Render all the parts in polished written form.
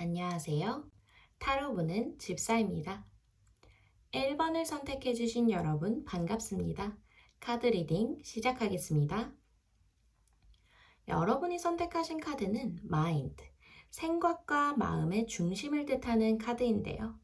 안녕하세요. 타로 보는 집사입니다. 1번을 선택해주신 여러분 반갑습니다. 카드 리딩 시작하겠습니다. 여러분이 선택하신 카드는 마인드, 생각과 마음의 중심을 뜻하는 카드인데요.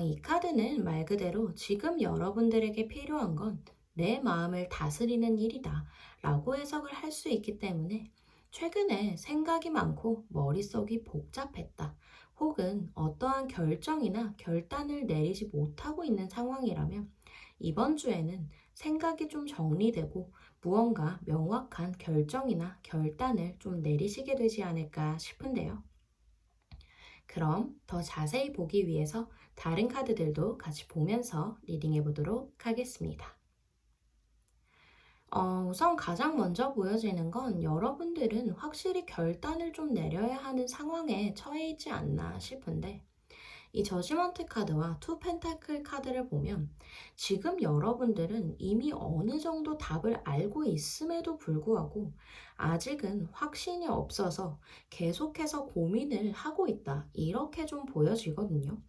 이 카드는 말 그대로 지금 여러분들에게 필요한 건 내 마음을 다스리는 일이다 라고 해석을 할 수 있기 때문에 최근에 생각이 많고 머릿속이 복잡했다 혹은 어떠한 결정이나 결단을 내리지 못하고 있는 상황이라면 이번 주에는 생각이 좀 정리되고 무언가 명확한 결정이나 결단을 좀 내리시게 되지 않을까 싶은데요. 그럼 더 자세히 보기 위해서 다른 카드들도 같이 보면서 리딩해 보도록 하겠습니다. 우선 가장 먼저 보여지는 건 여러분들은 확실히 결단을 좀 내려야 하는 상황에 처해 있지 않나 싶은데 이 저지먼트 카드와 투 펜타클 카드를 보면 지금 여러분들은 이미 어느 정도 답을 알고 있음에도 불구하고 아직은 확신이 없어서 계속해서 고민을 하고 있다. 이렇게 좀 보여지거든요.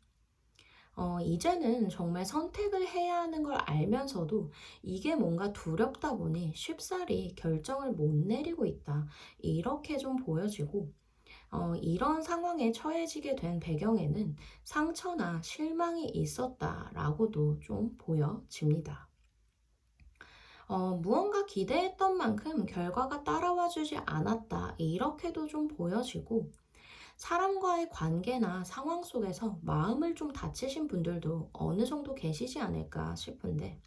이제는 정말 선택을 해야 하는 걸 알면서도 이게 뭔가 두렵다 보니 쉽사리 결정을 못 내리고 있다. 이렇게 좀 보여지고 이런 상황에 처해지게 된 배경에는 상처나 실망이 있었다라고도 좀 보여집니다. 무언가 기대했던 만큼 결과가 따라와 주지 않았다. 이렇게도 좀 보여지고, 사람과의 관계나 상황 속에서 마음을 좀 다치신 분들도 어느 정도 계시지 않을까 싶은데,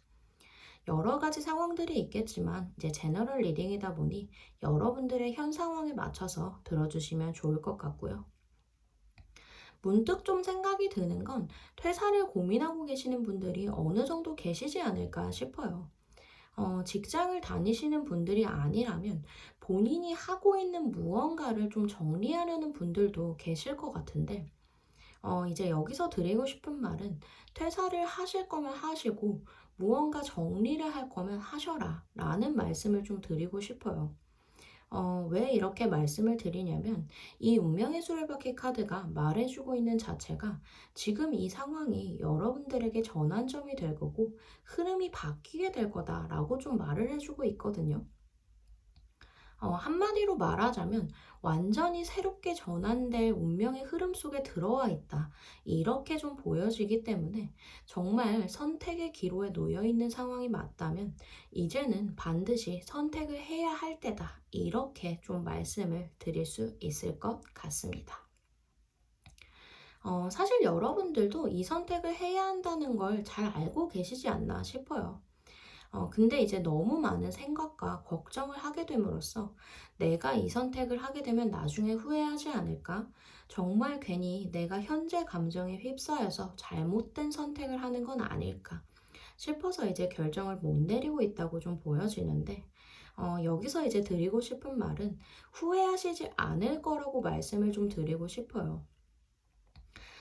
여러 가지 상황들이 있겠지만 이제 제너럴 리딩이다 보니 여러분들의 현 상황에 맞춰서 들어주시면 좋을 것 같고요. 문득 좀 생각이 드는 건 퇴사를 고민하고 계시는 분들이 어느 정도 계시지 않을까 싶어요. 직장을 다니시는 분들이 아니라면 본인이 하고 있는 무언가를 좀 정리하려는 분들도 계실 것 같은데, 이제 여기서 드리고 싶은 말은 퇴사를 하실 거면 하시고 무언가 정리를 할 거면 하셔라 라는 말씀을 좀 드리고 싶어요. 왜 이렇게 말씀을 드리냐면 이 운명의 수레바퀴 카드가 말해주고 있는 자체가 지금 이 상황이 여러분들에게 전환점이 될 거고 흐름이 바뀌게 될 거다라고 좀 말을 해주고 있거든요. 한마디로 말하자면 완전히 새롭게 전환될 운명의 흐름 속에 들어와 있다. 이렇게 좀 보여지기 때문에 정말 선택의 기로에 놓여 있는 상황이 맞다면 이제는 반드시 선택을 해야 할 때다. 이렇게 좀 말씀을 드릴 수 있을 것 같습니다. 사실 여러분들도 이 선택을 해야 한다는 걸 잘 알고 계시지 않나 싶어요. 근데 이제 너무 많은 생각과 걱정을 하게 됨으로써 내가 이 선택을 하게 되면 나중에 후회하지 않을까? 정말 괜히 내가 현재 감정에 휩싸여서 잘못된 선택을 하는 건 아닐까? 싶어서 이제 결정을 못 내리고 있다고 좀 보여지는데, 여기서 이제 드리고 싶은 말은 후회하시지 않을 거라고 말씀을 좀 드리고 싶어요.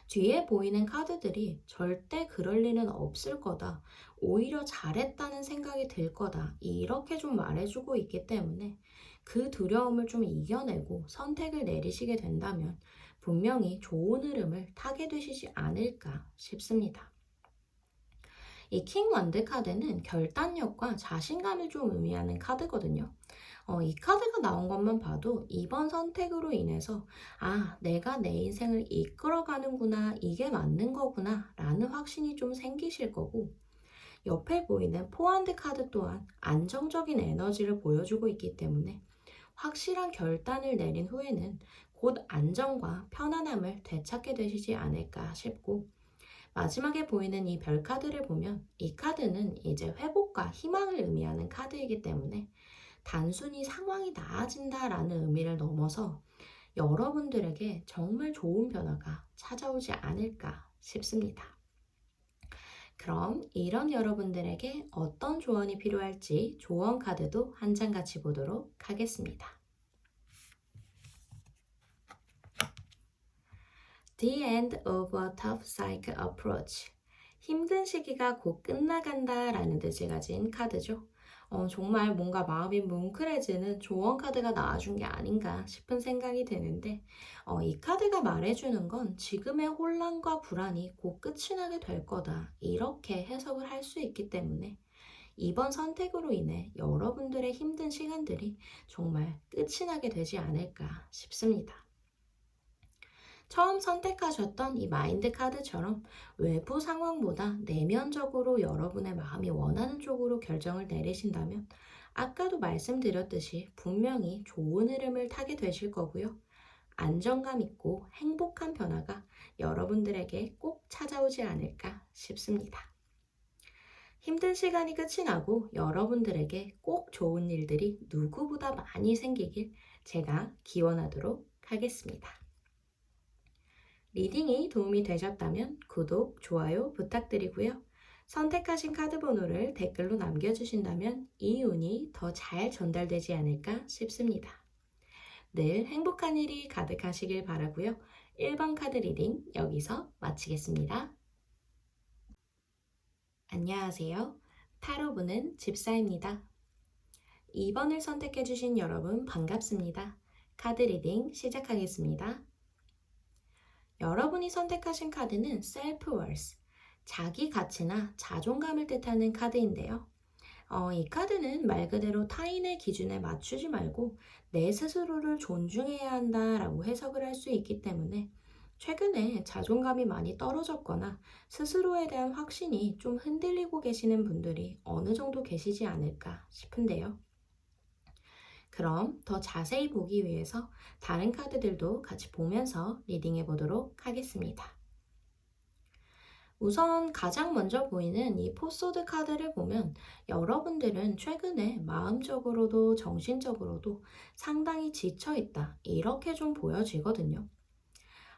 뒤에 보이는 카드들이 절대 그럴 일은 없을 거다. 오히려 잘했다는 생각이 들 거다. 이렇게 좀 말해주고 있기 때문에 그 두려움을 좀 이겨내고 선택을 내리시게 된다면 분명히 좋은 흐름을 타게 되시지 않을까 싶습니다. 이 킹 원드 카드는 결단력과 자신감을 좀 의미하는 카드거든요. 이 카드가 나온 것만 봐도 이번 선택으로 인해서 내가 내 인생을 이끌어가는구나, 이게 맞는 거구나 라는 확신이 좀 생기실 거고 옆에 보이는 포핸드 카드 또한 안정적인 에너지를 보여주고 있기 때문에 확실한 결단을 내린 후에는 곧 안정과 편안함을 되찾게 되시지 않을까 싶고 마지막에 보이는 이 별 카드를 보면 이 카드는 이제 회복과 희망을 의미하는 카드이기 때문에 단순히 상황이 나아진다라는 의미를 넘어서 여러분들에게 정말 좋은 변화가 찾아오지 않을까 싶습니다. 그럼 이런 여러분들에게 어떤 조언이 필요할지 조언 카드도 한 장 같이 보도록 하겠습니다. The end of a tough cycle approach. 힘든 시기가 곧 끝나간다 라는 뜻을 가진 카드죠. 정말 뭔가 마음이 뭉클해지는 조언 카드가 나와준 게 아닌가 싶은 생각이 드는데, 이 카드가 말해주는 건 지금의 혼란과 불안이 곧 끝이 나게 될 거다. 이렇게 해석을 할 수 있기 때문에 이번 선택으로 인해 여러분들의 힘든 시간들이 정말 끝이 나게 되지 않을까 싶습니다. 처음 선택하셨던 이 마인드 카드처럼 외부 상황보다 내면적으로 여러분의 마음이 원하는 쪽으로 결정을 내리신다면 아까도 말씀드렸듯이 분명히 좋은 흐름을 타게 되실 거고요. 안정감 있고 행복한 변화가 여러분들에게 꼭 찾아오지 않을까 싶습니다. 힘든 시간이 끝이 나고 여러분들에게 꼭 좋은 일들이 누구보다 많이 생기길 제가 기원하도록 하겠습니다. 리딩이 도움이 되셨다면 구독, 좋아요 부탁드리고요. 선택하신 카드 번호를 댓글로 남겨주신다면 이 운이 더 잘 전달되지 않을까 싶습니다. 늘 행복한 일이 가득하시길 바라고요. 1번 카드 리딩 여기서 마치겠습니다. 안녕하세요. 타로 보는 집사입니다. 2번을 선택해주신 여러분 반갑습니다. 카드 리딩 시작하겠습니다. 여러분이 선택하신 카드는 Self-Worth, 자기 가치나 자존감을 뜻하는 카드인데요. 이 카드는 말 그대로 타인의 기준에 맞추지 말고 내 스스로를 존중해야 한다라고 해석을 할 수 있기 때문에 최근에 자존감이 많이 떨어졌거나 스스로에 대한 확신이 좀 흔들리고 계시는 분들이 어느 정도 계시지 않을까 싶은데요. 그럼 더 자세히 보기 위해서 다른 카드들도 같이 보면서 리딩해 보도록 하겠습니다. 우선 가장 먼저 보이는 이 포소드 카드를 보면 여러분들은 최근에 마음적으로도 정신적으로도 상당히 지쳐있다 이렇게 좀 보여지거든요.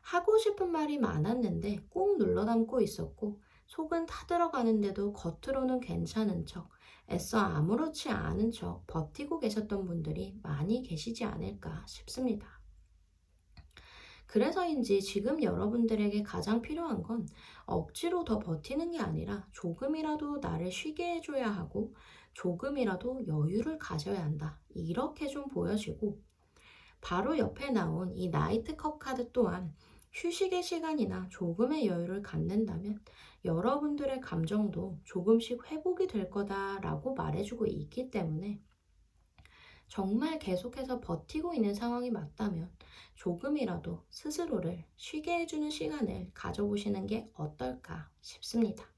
하고 싶은 말이 많았는데 꾹 눌러 담고 있었고 속은 타들어가는데도 겉으로는 괜찮은 척 애써 아무렇지 않은 척 버티고 계셨던 분들이 많이 계시지 않을까 싶습니다. 그래서인지 지금 여러분들에게 가장 필요한 건 억지로 더 버티는 게 아니라 조금이라도 나를 쉬게 해줘야 하고 조금이라도 여유를 가져야 한다. 이렇게 좀 보여지고 바로 옆에 나온 이 나이트컵 카드 또한 휴식의 시간이나 조금의 여유를 갖는다면 여러분들의 감정도 조금씩 회복이 될 거다라고 말해주고 있기 때문에 정말 계속해서 버티고 있는 상황이 맞다면 조금이라도 스스로를 쉬게 해주는 시간을 가져보시는 게 어떨까 싶습니다.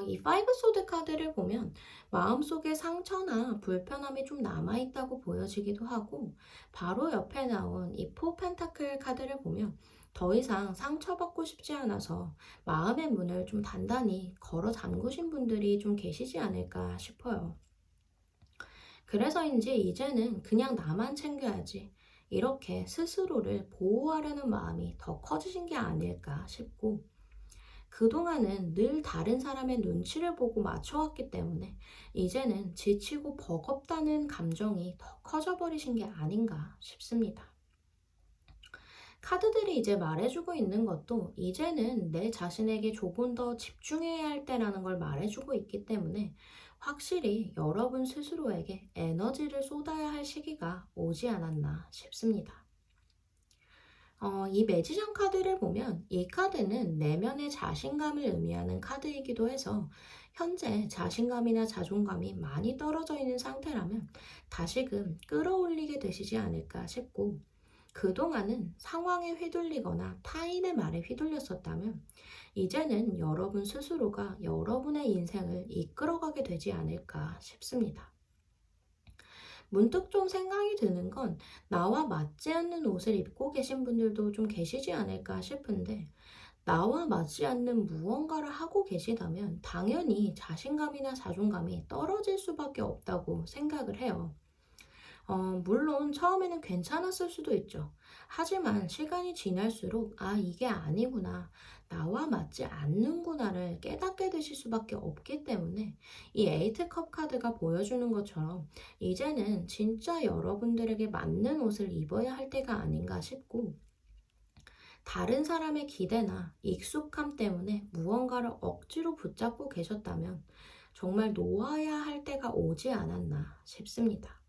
이 파이브 소드 카드를 보면 마음속에 상처나 불편함이 좀 남아있다고 보여지기도 하고 바로 옆에 나온 이 포 펜타클 카드를 보면 더 이상 상처받고 싶지 않아서 마음의 문을 좀 단단히 걸어 잠그신 분들이 좀 계시지 않을까 싶어요. 그래서인지 이제는 그냥 나만 챙겨야지 이렇게 스스로를 보호하려는 마음이 더 커지신 게 아닐까 싶고 그동안은 늘 다른 사람의 눈치를 보고 맞춰왔기 때문에 이제는 지치고 버겁다는 감정이 더 커져버리신 게 아닌가 싶습니다. 카드들이 이제 말해주고 있는 것도 이제는 내 자신에게 조금 더 집중해야 할 때라는 걸 말해주고 있기 때문에 확실히 여러분 스스로에게 에너지를 쏟아야 할 시기가 오지 않았나 싶습니다. 이 매지션 카드를 보면 이 카드는 내면의 자신감을 의미하는 카드이기도 해서 현재 자신감이나 자존감이 많이 떨어져 있는 상태라면 다시금 끌어올리게 되시지 않을까 싶고 그동안은 상황에 휘둘리거나 타인의 말에 휘둘렸었다면 이제는 여러분 스스로가 여러분의 인생을 이끌어가게 되지 않을까 싶습니다. 문득 좀 생각이 드는 건 나와 맞지 않는 옷을 입고 계신 분들도 좀 계시지 않을까 싶은데 나와 맞지 않는 무언가를 하고 계시다면 당연히 자신감이나 자존감이 떨어질 수밖에 없다고 생각을 해요. 물론 처음에는 괜찮았을 수도 있죠. 하지만 시간이 지날수록 이게 아니구나. 나와 맞지 않는구나를 깨닫게 되실 수밖에 없기 때문에 이 에이트컵 카드가 보여주는 것처럼 이제는 진짜 여러분들에게 맞는 옷을 입어야 할 때가 아닌가 싶고 다른 사람의 기대나 익숙함 때문에 무언가를 억지로 붙잡고 계셨다면 정말 놓아야 할 때가 오지 않았나 싶습니다.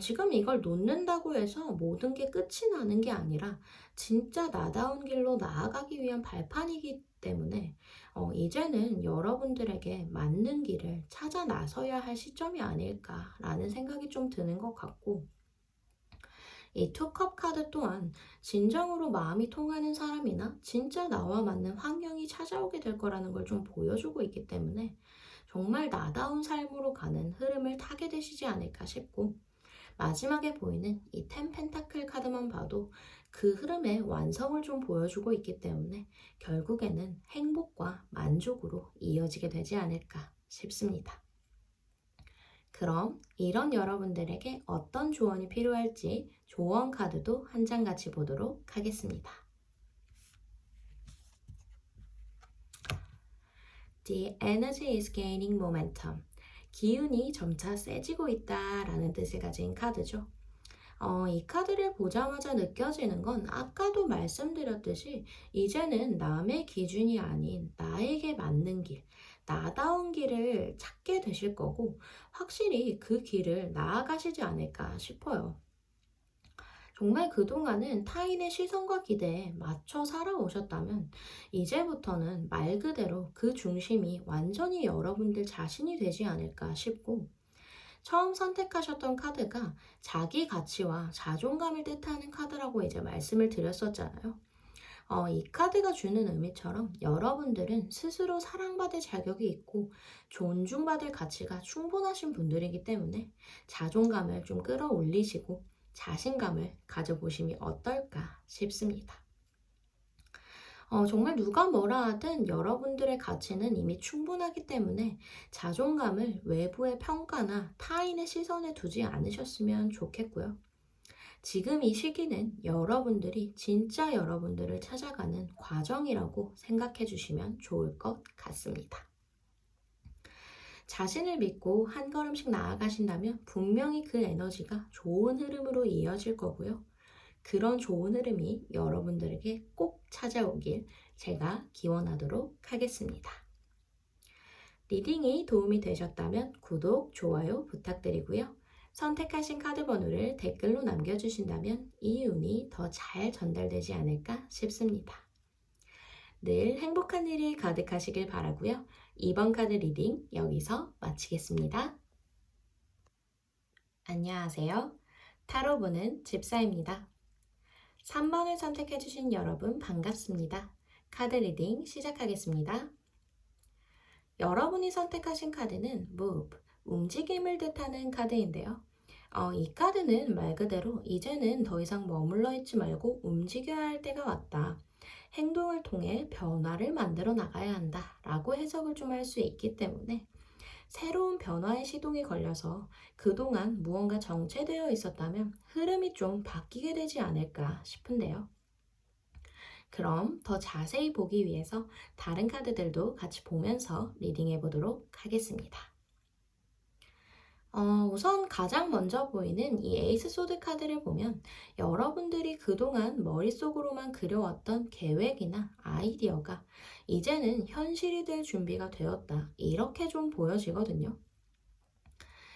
지금 이걸 놓는다고 해서 모든 게 끝이 나는 게 아니라 진짜 나다운 길로 나아가기 위한 발판이기 때문에 이제는 여러분들에게 맞는 길을 찾아 나서야 할 시점이 아닐까라는 생각이 좀 드는 것 같고, 이 투컵 카드 또한 진정으로 마음이 통하는 사람이나 진짜 나와 맞는 환경이 찾아오게 될 거라는 걸 좀 보여주고 있기 때문에 정말 나다운 삶으로 가는 흐름을 타게 되시지 않을까 싶고, 마지막에 보이는 이 텐 펜타클 카드만 봐도 그 흐름의 완성을 좀 보여주고 있기 때문에 결국에는 행복과 만족으로 이어지게 되지 않을까 싶습니다. 그럼 이런 여러분들에게 어떤 조언이 필요할지 조언 카드도 한 장 같이 보도록 하겠습니다. The energy is gaining momentum. 기운이 점차 세지고 있다라는 뜻을 가진 카드죠. 이 카드를 보자마자 느껴지는 건 아까도 말씀드렸듯이 이제는 남의 기준이 아닌 나에게 맞는 길, 나다운 길을 찾게 되실 거고 확실히 그 길을 나아가시지 않을까 싶어요. 정말 그동안은 타인의 시선과 기대에 맞춰 살아오셨다면 이제부터는 말 그대로 그 중심이 완전히 여러분들 자신이 되지 않을까 싶고, 처음 선택하셨던 카드가 자기 가치와 자존감을 뜻하는 카드라고 이제 말씀을 드렸었잖아요. 이 카드가 주는 의미처럼 여러분들은 스스로 사랑받을 자격이 있고 존중받을 가치가 충분하신 분들이기 때문에 자존감을 좀 끌어올리시고 자신감을 가져보심이 어떨까 싶습니다. 정말 누가 뭐라 하든 여러분들의 가치는 이미 충분하기 때문에 자존감을 외부의 평가나 타인의 시선에 두지 않으셨으면 좋겠고요. 지금 이 시기는 여러분들이 진짜 여러분들을 찾아가는 과정이라고 생각해 주시면 좋을 것 같습니다. 자신을 믿고 한 걸음씩 나아가신다면 분명히 그 에너지가 좋은 흐름으로 이어질 거고요. 그런 좋은 흐름이 여러분들에게 꼭 찾아오길 제가 기원하도록 하겠습니다. 리딩이 도움이 되셨다면 구독, 좋아요 부탁드리고요. 선택하신 카드 번호를 댓글로 남겨주신다면 이 운이 더 잘 전달되지 않을까 싶습니다. 늘 행복한 일이 가득하시길 바라고요. 이번 카드 리딩 여기서 마치겠습니다. 안녕하세요. 타로 보는 집사입니다. 3번을 선택해주신 여러분 반갑습니다. 카드 리딩 시작하겠습니다. 여러분이 선택하신 카드는 Move, 움직임을 뜻하는 카드인데요. 이 카드는 말 그대로 이제는 더 이상 머물러 있지 말고 움직여야 할 때가 왔다. 행동을 통해 변화를 만들어 나가야 한다. 라고 해석을 좀 할 수 있기 때문에 새로운 변화의 시동이 걸려서 그동안 무언가 정체되어 있었다면 흐름이 좀 바뀌게 되지 않을까 싶은데요. 그럼 더 자세히 보기 위해서 다른 카드들도 같이 보면서 리딩해 보도록 하겠습니다. 우선 가장 먼저 보이는 이 에이스 소드 카드를 보면 여러분들이 그동안 머릿속으로만 그려왔던 계획이나 아이디어가 이제는 현실이 될 준비가 되었다. 이렇게 좀 보여지거든요.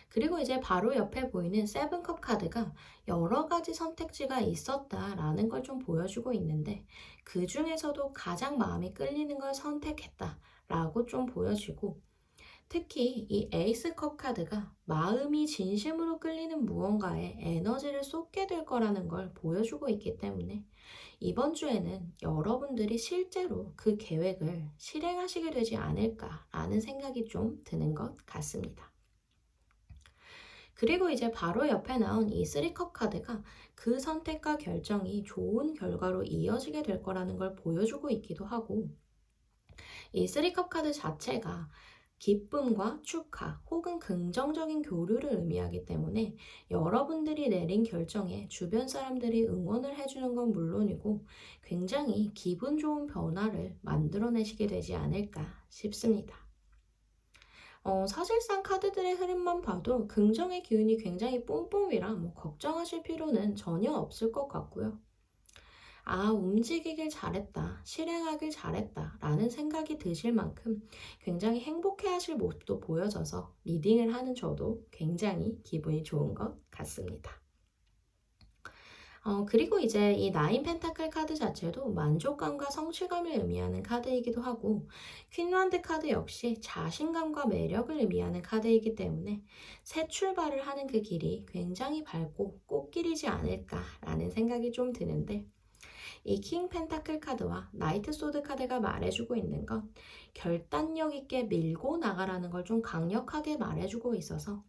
그리고 이제 바로 옆에 보이는 세븐컵 카드가 여러 가지 선택지가 있었다라는 걸 좀 보여주고 있는데 그 중에서도 가장 마음이 끌리는 걸 선택했다라고 좀 보여지고, 특히 이 에이스컵 카드가 마음이 진심으로 끌리는 무언가에 에너지를 쏟게 될 거라는 걸 보여주고 있기 때문에 이번 주에는 여러분들이 실제로 그 계획을 실행하시게 되지 않을까라는 생각이 좀 드는 것 같습니다. 그리고 이제 바로 옆에 나온 이 3컵 카드가 그 선택과 결정이 좋은 결과로 이어지게 될 거라는 걸 보여주고 있기도 하고, 이 3컵 카드 자체가 기쁨과 축하 혹은 긍정적인 교류를 의미하기 때문에 여러분들이 내린 결정에 주변 사람들이 응원을 해주는 건 물론이고 굉장히 기분 좋은 변화를 만들어내시게 되지 않을까 싶습니다. 사실상 카드들의 흐름만 봐도 긍정의 기운이 굉장히 뿜뿜이라 걱정하실 필요는 전혀 없을 것 같고요. 움직이길 잘했다, 실행하길 잘했다 라는 생각이 드실 만큼 굉장히 행복해 하실 모습도 보여져서 리딩을 하는 저도 굉장히 기분이 좋은 것 같습니다. 그리고 이제 이 나인 펜타클 카드 자체도 만족감과 성취감을 의미하는 카드이기도 하고, 퀸완드 카드 역시 자신감과 매력을 의미하는 카드이기 때문에 새 출발을 하는 그 길이 굉장히 밝고 꽃길이지 않을까라는 생각이 좀 드는데, 이 킹 펜타클 카드와 나이트 소드 카드가 말해주고 있는 건 결단력 있게 밀고 나가라는 걸 좀 강력하게 말해주고 있어서,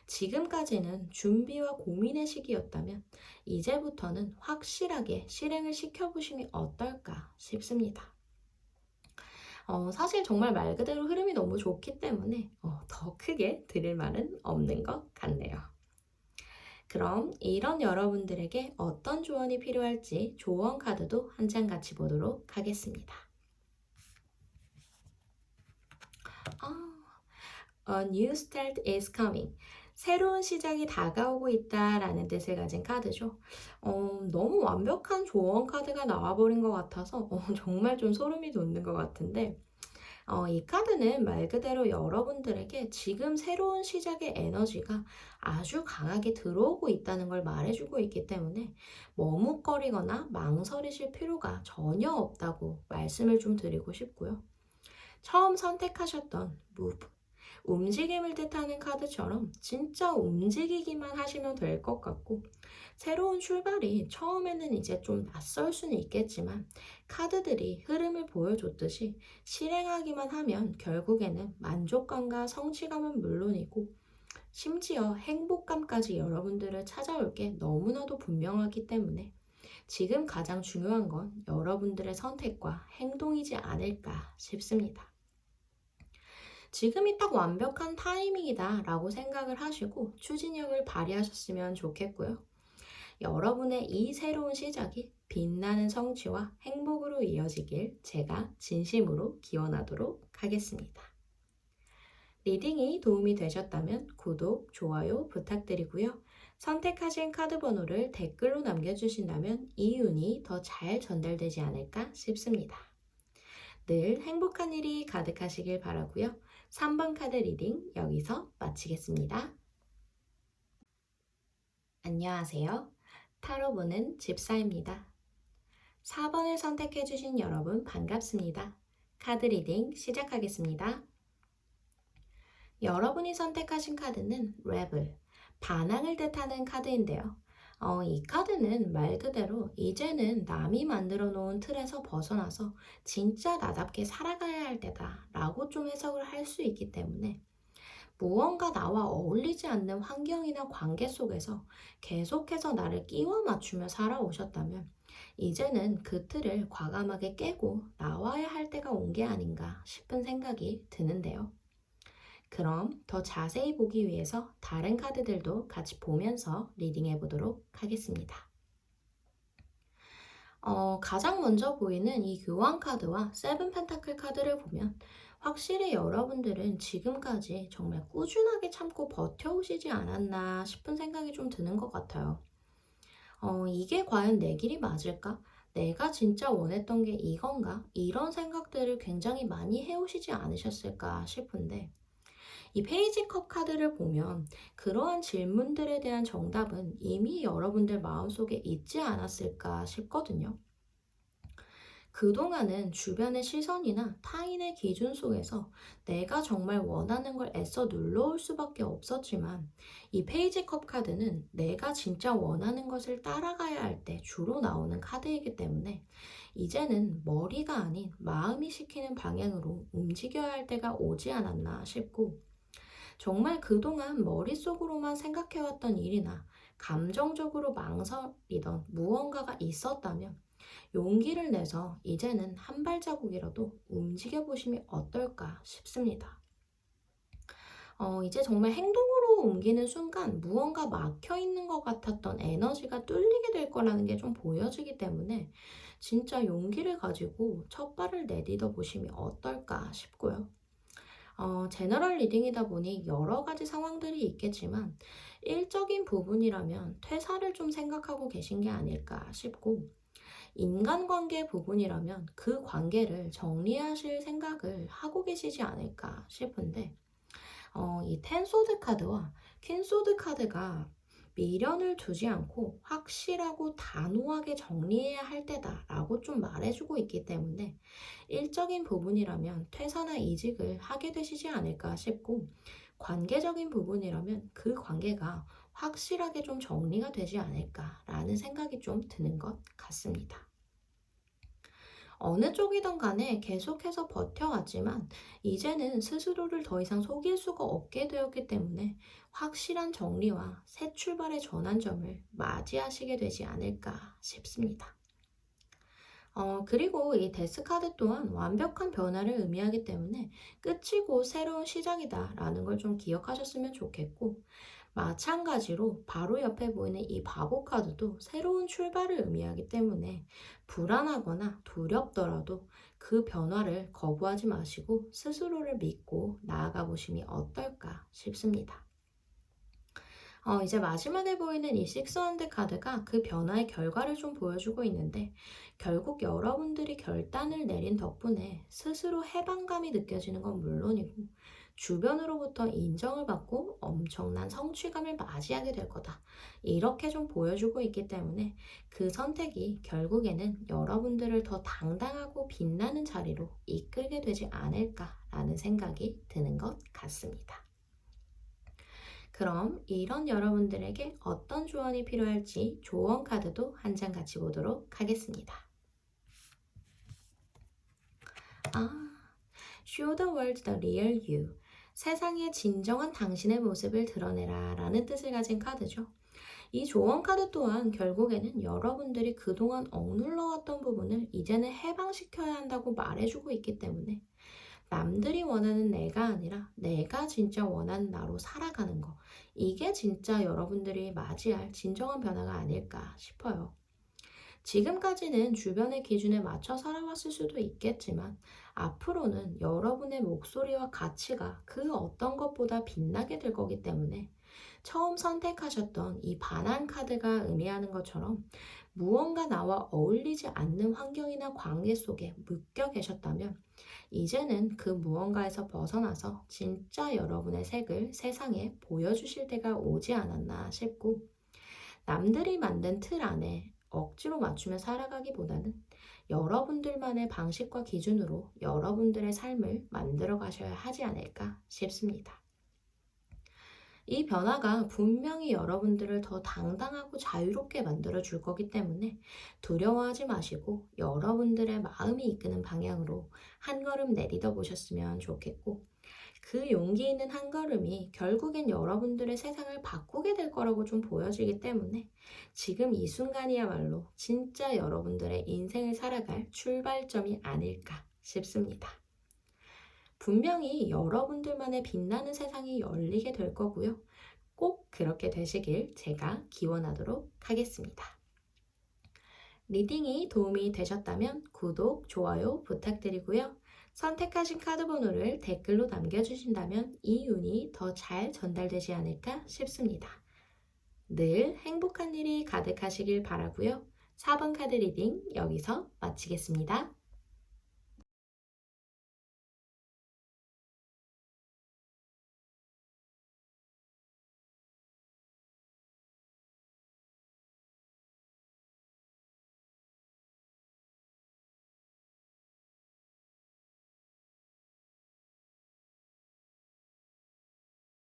지금까지는 준비와 고민의 시기였다면 이제부터는 확실하게 실행을 시켜보심이 어떨까 싶습니다. 사실 정말 말 그대로 흐름이 너무 좋기 때문에 더 크게 드릴 말은 없는 것 같네요. 그럼 이런 여러분들에게 어떤 조언이 필요할지 조언 카드도 한 장 같이 보도록 하겠습니다. A new start is coming. 새로운 시작이 다가오고 있다라는 뜻을 가진 카드죠. 너무 완벽한 조언 카드가 나와버린 것 같아서 정말 좀 소름이 돋는 것 같은데, 이 카드는 말 그대로 여러분들에게 지금 새로운 시작의 에너지가 아주 강하게 들어오고 있다는 걸 말해주고 있기 때문에 머뭇거리거나 망설이실 필요가 전혀 없다고 말씀을 좀 드리고 싶고요. 처음 선택하셨던 move, 움직임을 뜻하는 카드처럼 진짜 움직이기만 하시면 될 것 같고, 새로운 출발이 처음에는 이제 좀 낯설 수는 있겠지만 카드들이 흐름을 보여줬듯이 실행하기만 하면 결국에는 만족감과 성취감은 물론이고 심지어 행복감까지 여러분들을 찾아올 게 너무나도 분명하기 때문에 지금 가장 중요한 건 여러분들의 선택과 행동이지 않을까 싶습니다. 지금이 딱 완벽한 타이밍이다 라고 생각을 하시고 추진력을 발휘하셨으면 좋겠고요. 여러분의 이 새로운 시작이 빛나는 성취와 행복으로 이어지길 제가 진심으로 기원하도록 하겠습니다. 리딩이 도움이 되셨다면 구독, 좋아요 부탁드리고요. 선택하신 카드 번호를 댓글로 남겨주신다면 이 운이 더 잘 전달되지 않을까 싶습니다. 늘 행복한 일이 가득하시길 바라고요. 3번 카드 리딩 여기서 마치겠습니다. 안녕하세요. 타로 보는 집사입니다. 4번을 선택해주신 여러분 반갑습니다. 카드 리딩 시작하겠습니다. 여러분이 선택하신 카드는 레벨, 반항을 뜻하는 카드인데요. 이 카드는 말 그대로 이제는 남이 만들어 놓은 틀에서 벗어나서 진짜 나답게 살아가야 할 때다 라고 좀 해석을 할 수 있기 때문에 무언가 나와 어울리지 않는 환경이나 관계 속에서 계속해서 나를 끼워 맞추며 살아오셨다면 이제는 그 틀을 과감하게 깨고 나와야 할 때가 온 게 아닌가 싶은 생각이 드는데요. 그럼 더 자세히 보기 위해서 다른 카드들도 같이 보면서 리딩해 보도록 하겠습니다. 가장 먼저 보이는 이 교환 카드와 세븐 펜타클 카드를 보면 확실히 여러분들은 지금까지 정말 꾸준하게 참고 버텨오시지 않았나 싶은 생각이 좀 드는 것 같아요. 이게 과연 내 길이 맞을까? 내가 진짜 원했던 게 이건가? 이런 생각들을 굉장히 많이 해오시지 않으셨을까 싶은데, 이 페이지 컵 카드를 보면 그러한 질문들에 대한 정답은 이미 여러분들 마음속에 있지 않았을까 싶거든요. 그동안은 주변의 시선이나 타인의 기준 속에서 내가 정말 원하는 걸 애써 눌러올 수밖에 없었지만 이 페이지 컵 카드는 내가 진짜 원하는 것을 따라가야 할 때 주로 나오는 카드이기 때문에 이제는 머리가 아닌 마음이 시키는 방향으로 움직여야 할 때가 오지 않았나 싶고, 정말 그동안 머릿속으로만 생각해왔던 일이나 감정적으로 망설이던 무언가가 있었다면 용기를 내서 이제는 한 발자국이라도 움직여 보심이 어떨까 싶습니다. 이제 정말 행동으로 옮기는 순간 무언가 막혀 있는 것 같았던 에너지가 뚫리게 될 거라는 게 좀 보여지기 때문에 진짜 용기를 가지고 첫 발을 내딛어 보심이 어떨까 싶고요. 제너럴 리딩이다 보니 여러 가지 상황들이 있겠지만 일적인 부분이라면 퇴사를 좀 생각하고 계신 게 아닐까 싶고, 인간관계 부분이라면 그 관계를 정리하실 생각을 하고 계시지 않을까 싶은데, 이 텐소드 카드와 퀸소드 카드가 미련을 두지 않고 확실하고 단호하게 정리해야 할 때다라고 좀 말해주고 있기 때문에 일적인 부분이라면 퇴사나 이직을 하게 되시지 않을까 싶고, 관계적인 부분이라면 그 관계가 확실하게 좀 정리가 되지 않을까라는 생각이 좀 드는 것 같습니다. 어느 쪽이든 간에 계속해서 버텨왔지만 이제는 스스로를 더 이상 속일 수가 없게 되었기 때문에 확실한 정리와 새 출발의 전환점을 맞이하시게 되지 않을까 싶습니다. 그리고 이 데스카드 또한 완벽한 변화를 의미하기 때문에 끝이고 새로운 시작이다 라는 걸 좀 기억하셨으면 좋겠고, 마찬가지로 바로 옆에 보이는 이 바보 카드도 새로운 출발을 의미하기 때문에 불안하거나 두렵더라도 그 변화를 거부하지 마시고 스스로를 믿고 나아가 보심이 어떨까 싶습니다. 이제 마지막에 보이는 이 식스원드 카드가 그 변화의 결과를 좀 보여주고 있는데, 결국 여러분들이 결단을 내린 덕분에 스스로 해방감이 느껴지는 건 물론이고 주변으로부터 인정을 받고 엄청난 성취감을 맞이하게 될 거다, 이렇게 좀 보여주고 있기 때문에 그 선택이 결국에는 여러분들을 더 당당하고 빛나는 자리로 이끌게 되지 않을까라는 생각이 드는 것 같습니다. 그럼 이런 여러분들에게 어떤 조언이 필요할지 조언 카드도 한 장 같이 보도록 하겠습니다. Show the world the real you. 세상의 진정한 당신의 모습을 드러내라 라는 뜻을 가진 카드죠. 이 조언 카드 또한 결국에는 여러분들이 그동안 억눌러왔던 부분을 이제는 해방시켜야 한다고 말해주고 있기 때문에 남들이 원하는 내가 아니라 내가 진짜 원하는 나로 살아가는 거, 이게 진짜 여러분들이 맞이할 진정한 변화가 아닐까 싶어요. 지금까지는 주변의 기준에 맞춰 살아왔을 수도 있겠지만 앞으로는 여러분의 목소리와 가치가 그 어떤 것보다 빛나게 될 거기 때문에 처음 선택하셨던 이 반환 카드가 의미하는 것처럼 무언가 나와 어울리지 않는 환경이나 관계 속에 묶여 계셨다면 이제는 그 무언가에서 벗어나서 진짜 여러분의 색을 세상에 보여주실 때가 오지 않았나 싶고, 남들이 만든 틀 안에 억지로 맞추며 살아가기보다는 여러분들만의 방식과 기준으로 여러분들의 삶을 만들어 가셔야 하지 않을까 싶습니다. 이 변화가 분명히 여러분들을 더 당당하고 자유롭게 만들어 줄 거기 때문에 두려워하지 마시고 여러분들의 마음이 이끄는 방향으로 한 걸음 내딛어 보셨으면 좋겠고, 그 용기 있는 한 걸음이 결국엔 여러분들의 세상을 바꾸게 될 거라고 좀 보여지기 때문에 지금 이 순간이야말로 진짜 여러분들의 인생을 살아갈 출발점이 아닐까 싶습니다. 분명히 여러분들만의 빛나는 세상이 열리게 될 거고요. 꼭 그렇게 되시길 제가 기원하도록 하겠습니다. 리딩이 도움이 되셨다면 구독, 좋아요 부탁드리고요. 선택하신 카드 번호를 댓글로 남겨주신다면 이 운이 더 잘 전달되지 않을까 싶습니다. 늘 행복한 일이 가득하시길 바라고요. 4번 카드 리딩 여기서 마치겠습니다.